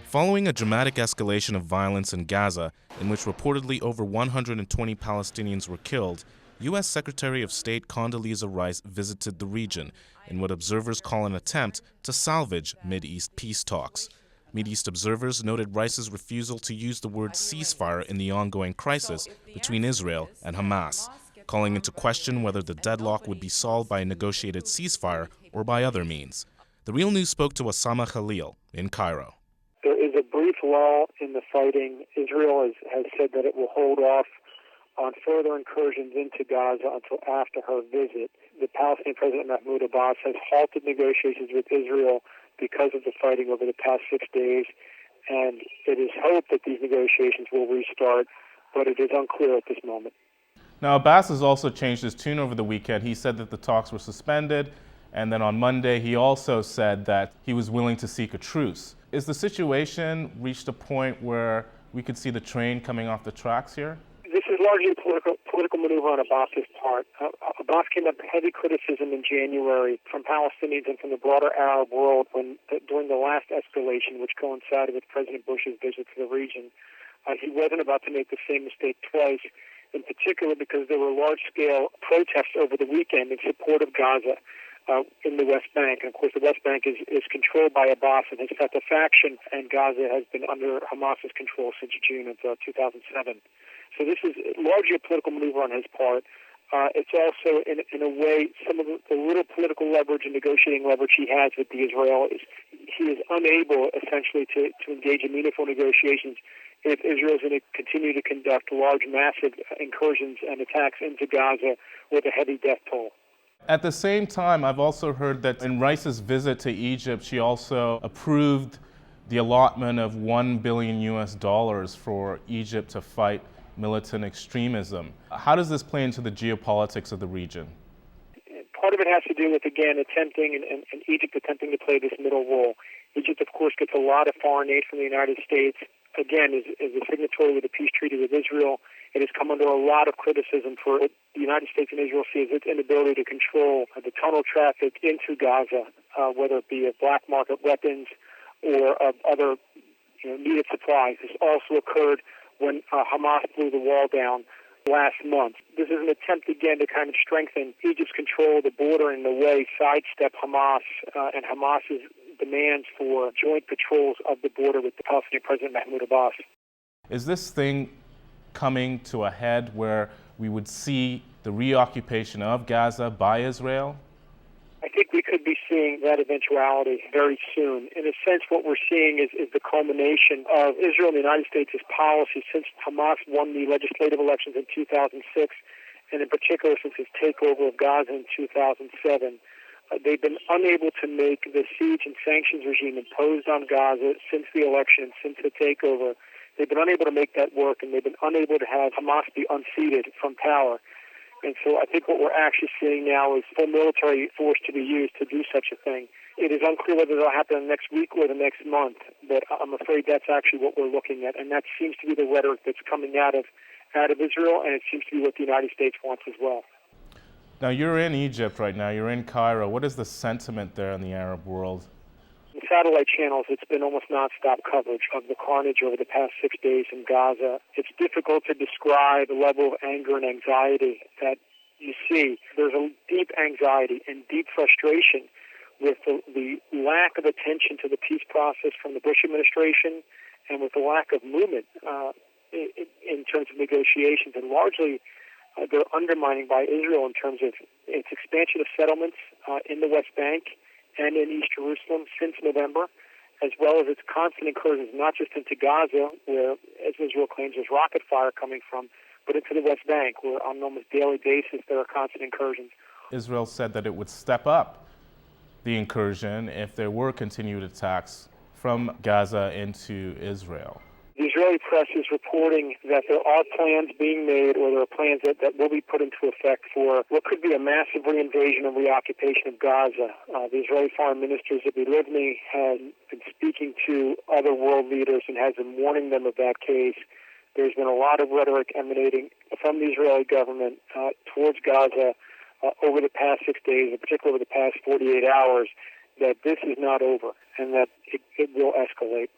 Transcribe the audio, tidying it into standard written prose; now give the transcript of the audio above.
Following a dramatic escalation of violence in Gaza, in which reportedly over 120 Palestinians were killed, U.S. Secretary of State Condoleezza Rice visited the region in what observers call an attempt to salvage Mideast peace talks. Mideast observers noted Rice's refusal to use the word ceasefire in the ongoing crisis between Israel and Hamas, calling into question whether the deadlock would be solved by a negotiated ceasefire or by other means. The Real News spoke to Osamah Khalil in Cairo. There is a brief lull in the fighting. Israel has said that it will hold off on further incursions into Gaza until after her visit. The Palestinian President Mahmoud Abbas has halted negotiations with Israel because of the fighting over the past 6 days, and it is hoped that these negotiations will restart, but it is unclear at this moment. Now, Abbas has also changed his tune over the weekend. He said that the talks were suspended, and then on Monday he also said that he was willing to seek a truce. Is the situation reached a point where we could see the train coming off the tracks here? This is largely a political maneuver on Abbas's part. Abbas came up with heavy criticism in January from Palestinians and from the broader Arab world during the last escalation, which coincided with President Bush's visit to the region. He wasn't about to make the same mistake twice, in particular because there were large-scale protests over the weekend in support of Gaza in the West Bank. And of course, the West Bank is controlled by Abbas and his Fatah faction, and Gaza has been under Hamas's control since June of 2007. So this is largely a political maneuver on his part. It's also, in a way, some of the little political leverage and negotiating leverage he has with the Israelis. He is unable, essentially, to engage in meaningful negotiations if Israel is going to continue to conduct large, massive incursions and attacks into Gaza with a heavy death toll. At the same time, I've also heard that in Rice's visit to Egypt, she also approved the allotment of $1 billion for Egypt to fight militant extremism. How does this play into the geopolitics of the region? Part of it has to do with, again, and Egypt attempting to play this middle role. Egypt, of course, gets a lot of foreign aid from the United States. Again, is a signatory of the peace treaty with Israel. It has come under a lot of criticism for the United States and Israel sees its inability to control the tunnel traffic into Gaza, whether it be of black market weapons or of other needed supplies. This also occurred when Hamas blew the wall down last month. This is an attempt, again, to kind of strengthen Egypt's control of the border and in a way sidestep Hamas and Hamas's demands for joint patrols of the border with the Palestinian President Mahmoud Abbas. Is this thing coming to a head where we would see the reoccupation of Gaza by Israel? I think we could be seeing that eventuality very soon. In a sense, what we're seeing is the culmination of Israel and the United States' policy since Hamas won the legislative elections in 2006, and in particular since its takeover of Gaza in 2007. They've been unable to make the siege and sanctions regime imposed on Gaza since the election, since the takeover. They've been unable to make that work, and they've been unable to have Hamas be unseated from power. And so I think what we're actually seeing now is full military force to be used to do such a thing. It is unclear whether it'll happen next week or the next month, but I'm afraid that's actually what we're looking at, and that seems to be the rhetoric that's coming out of Israel, and it seems to be what the United States wants as well. Now, you're in Egypt right now, you're in Cairo. What is the sentiment there in the Arab world? In satellite channels, it's been almost nonstop coverage of the carnage over the past 6 days in Gaza. It's difficult to describe the level of anger and anxiety that you see. There's a deep anxiety and deep frustration with the lack of attention to the peace process from the Bush administration and with the lack of movement in terms of negotiations. And largely, they're undermining by Israel in terms of its expansion of settlements in the West Bank and in East Jerusalem since November, as well as its constant incursions, not just into Gaza, where, as Israel claims, there's rocket fire coming from, but into the West Bank, where on an almost daily basis there are constant incursions. Israel said that it would step up the incursion if there were continued attacks from Gaza into Israel. The Israeli press is reporting that there are plans being made, or there are plans that will be put into effect for what could be a massive reinvasion and reoccupation of Gaza. The Israeli Foreign Minister, Zibi Livni, has been speaking to other world leaders and has been warning them of that case. There's been a lot of rhetoric emanating from the Israeli government towards Gaza over the past 6 days, in particular over the past 48 hours, that this is not over and that it will escalate.